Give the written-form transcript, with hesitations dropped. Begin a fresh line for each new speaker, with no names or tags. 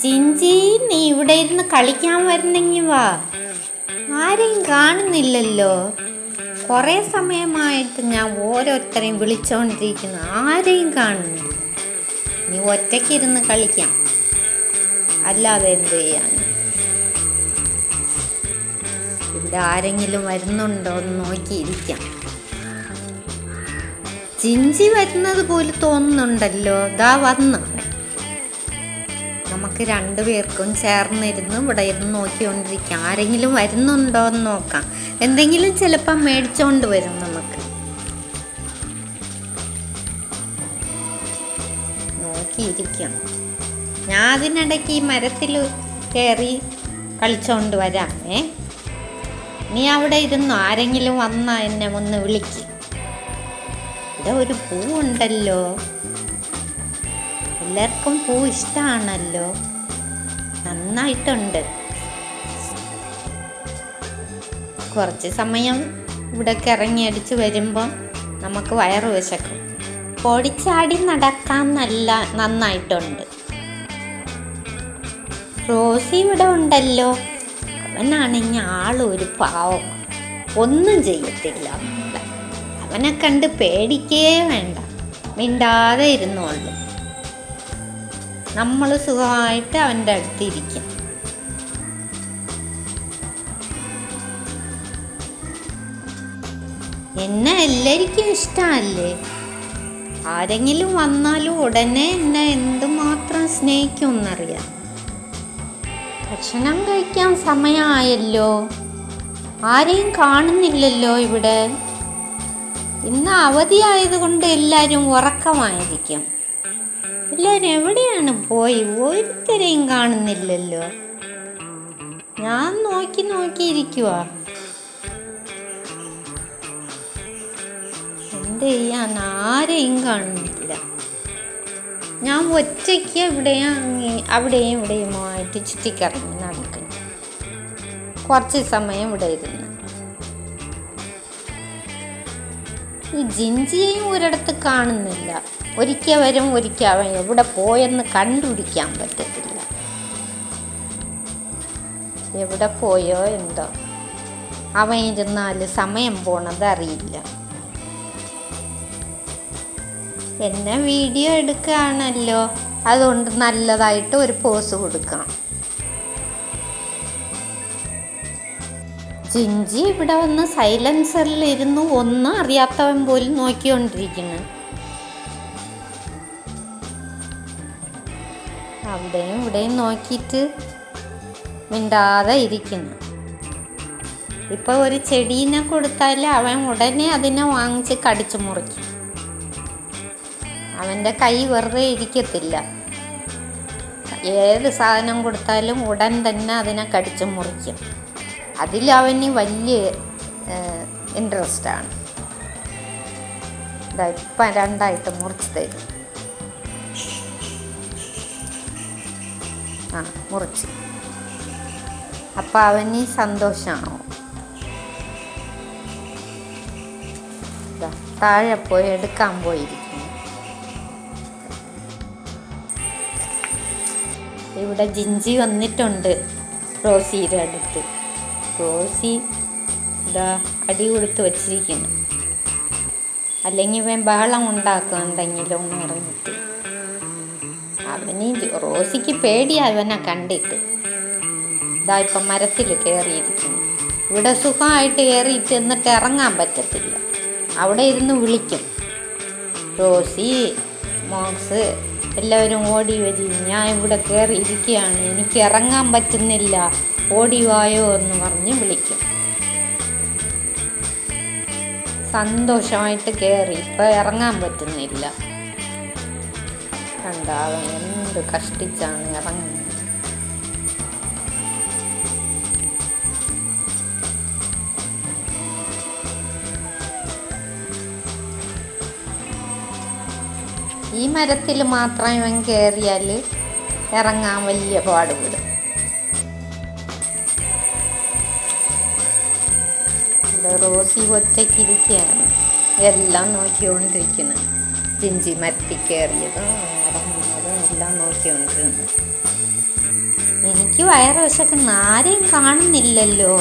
ജിഞ്ചി, നീ ഇവിടെ ഇരുന്ന് കളിക്കാൻ വരുന്നെങ്കി വാ. ആരെയും കാണുന്നില്ലല്ലോ. കുറേ സമയമായിട്ട് ഞാൻ ഓരോരുത്തരെയും വിളിച്ചോണ്ടിരിക്കുന്നു, ആരെയും കാണുന്നില്ല. നീ ഒറ്റയ്ക്കിരുന്ന് കളിക്കാം, അല്ലാതെ എന്ത് ചെയ്യാൻ? ഇവിടെ ആരെങ്കിലും വരുന്നുണ്ടോ എന്ന് നോക്കിയിരിക്കാം. ജിഞ്ചി വരുന്നത് പോലെ തോന്നുന്നുണ്ടല്ലോ. ദാ വന്ന്. നമുക്ക് രണ്ടുപേർക്കും ചേർന്നിരുന്ന് ഇവിടെ ഇരുന്ന് നോക്കിക്കൊണ്ടിരിക്കാം. ആരെങ്കിലും വരുന്നുണ്ടോ എന്ന് നോക്കാം. എന്തെങ്കിലും ചിലപ്പം മേടിച്ചോണ്ട് വരും നമുക്ക്. നോക്കിയിരിക്കാം. ഞാൻ അതിനിടയ്ക്ക് ഈ മരത്തിൽ കയറി കളിച്ചോണ്ട് വരാമേ. നീ അവിടെ ഇരുന്നു. ആരെങ്കിലും വന്നാ എന്നെ ഒന്ന് വിളിക്ക്. ഇവിടെ ഒരു പൂവുണ്ടല്ലോ. എല്ലാവർക്കും പൂ ഇഷ്ടമാണല്ലോ. നന്നായിട്ടുണ്ട്. കുറച്ച് സമയം ഇവിടേക്ക് ഇറങ്ങി അടിച്ച് വരുമ്പോൾ നമുക്ക് വയറ് വിശക്കും. ഓടിച്ചാടി നടക്കാൻ നന്നായിട്ടുണ്ട്. റോസി ഇവിടെ ഉണ്ടല്ലോ. അവനാണെങ്കിൽ ആളൊരു പാവം, ഒന്നും ചെയ്യത്തില്ല. അവനെ കണ്ട് പേടിക്കേ വേണ്ട, മിണ്ടാതെ ഇരുന്നോളൂ. നമ്മൾ സുഖമായിട്ട് അവൻ്റെ അടുത്തിരിക്കും. എന്നെ എല്ലാവർക്കും ഇഷ്ടമല്ലേ. ആരെങ്കിലും വന്നാലും ഉടനെ എന്നെ എന്തുമാത്രം സ്നേഹിക്കുമെന്നറിയാം. ഭക്ഷണം കഴിക്കാൻ സമയമായല്ലോ. ആരെയും കാണുന്നില്ലല്ലോ ഇവിടെ. ഇന്ന് അവധിയായതുകൊണ്ട് എല്ലാവരും ഉറക്കമായിരിക്കും. എല്ലാവരും എവിടെയാണ് പോയി? ഒരുത്തരെയും കാണുന്നില്ലല്ലോ. ഞാൻ നോക്കിയിരിക്കുക. എന്ത് ചെയ്യാൻ? ആരെയും കാണുന്നില്ല. ഞാൻ ഒറ്റയ്ക്ക് അവിടെയും ഇവിടെയുമായിട്ട് ചുറ്റിക്കറങ്ങി നടക്കുന്നു. കുറച്ച് സമയം ഇവിടെ ഇരുന്ന്. ഈ ജിഞ്ചിയെയും ഒരിടത്ത് കാണുന്നില്ല. ഒരിക്കൽ വരും, ഒരിക്കൽ അവൻ എവിടെ പോയെന്ന് കണ്ടുപിടിക്കാൻ പറ്റത്തില്ല. എവിടെ പോയോ എന്തോ. അവൻ ഇരുന്നാൽ സമയം പോണത് അറിയില്ല. എന്നെ വീഡിയോ എടുക്കുകയാണല്ലോ, അതുകൊണ്ട് നല്ലതായിട്ട് ഒരു പോസ് കൊടുക്കാം. ജിഞ്ചി ഇവിടെ വന്ന് സൈലൻസറിലിരുന്ന് ഒന്നും അറിയാത്തവൻ പോലും നോക്കിക്കൊണ്ടിരിക്കുന്നു. അവിടെയും ഇവിടെയും നോക്കിയിട്ട് മിണ്ടാതെ ഇരിക്കുന്നു. ഇപ്പൊ ഒരു ചെടീനെ കൊടുത്താൽ അവൻ ഉടനെ അതിനെ വാങ്ങിച്ച് കടിച്ചു മുറിക്കും. അവൻ്റെ കൈ വെറുതെ ഇരിക്കത്തില്ല. ഏത് സാധനം കൊടുത്താലും ഉടൻ തന്നെ അതിനെ കടിച്ചു മുറിക്കും. അതിലവന് വലിയ ഇൻട്രസ്റ്റാണ്. ഇപ്പം രണ്ടായിട്ട് മുറിച്ച് തരും. മുറിച്ച്. അപ്പം അവന് സന്തോഷമാണോ? താഴെ പോയി എടുക്കാൻ പോയിരിക്കുന്നു. ഇവിടെ ജിഞ്ചി വന്നിട്ടുണ്ട് റോസിയുടെ അടുത്ത്. റോസി ഇതാ അടി കൊടുത്ത് വച്ചിരിക്കുന്നു. അല്ലെങ്കിൽ ഇവൻ ബഹളം ഉണ്ടാക്കും എന്തെങ്കിലും എന്ന് പറഞ്ഞിട്ട്. അവന് റോസിക്ക് പേടിയാ അവനെ കണ്ടിട്ട്. ഇതാ ഇപ്പം മരത്തിൽ കയറിയിരിക്കുന്നു. ഇവിടെ സുഖമായിട്ട് കയറിയിട്ട് എന്നിട്ട് ഇറങ്ങാൻ പറ്റത്തില്ല. അവിടെ ഇരുന്ന് വിളിക്കും, റോസി, മോക്സ്, എല്ലാവരും ഓടി വരും. ഞാൻ ഇവിടെ കയറിയിരിക്കുകയാണ്, എനിക്ക് ഇറങ്ങാൻ പറ്റുന്നില്ല, ഓടിവായോ എന്ന് പറഞ്ഞ് വിളിക്കും. സന്തോഷമായിട്ട് കയറി. ഇപ്പം ഇറങ്ങാൻ പറ്റുന്നില്ല. അവൻ എന്ത് കഷ്ടിച്ചാണ് ഇറങ്ങുന്നത്. ഈ മരത്തിൽ മാത്രം ഇവൻ കയറിയാൽ ഇറങ്ങാൻ വലിയ പാടുപെടും. റോസി ഒറ്റയ്ക്കിരിക്കുകയാണ്, എല്ലാം നോക്കിക്കൊണ്ടിരിക്കുന്നു. ജിഞ്ചി മരത്തിൽ കയറിയതും ഇറങ്ങുന്നതും എല്ലാം നോക്കിക്കൊണ്ടിരുന്നു. എനിക്ക് വയറ് വിശക്കുന്ന ആരെയും കാണുന്നില്ലല്ലോ.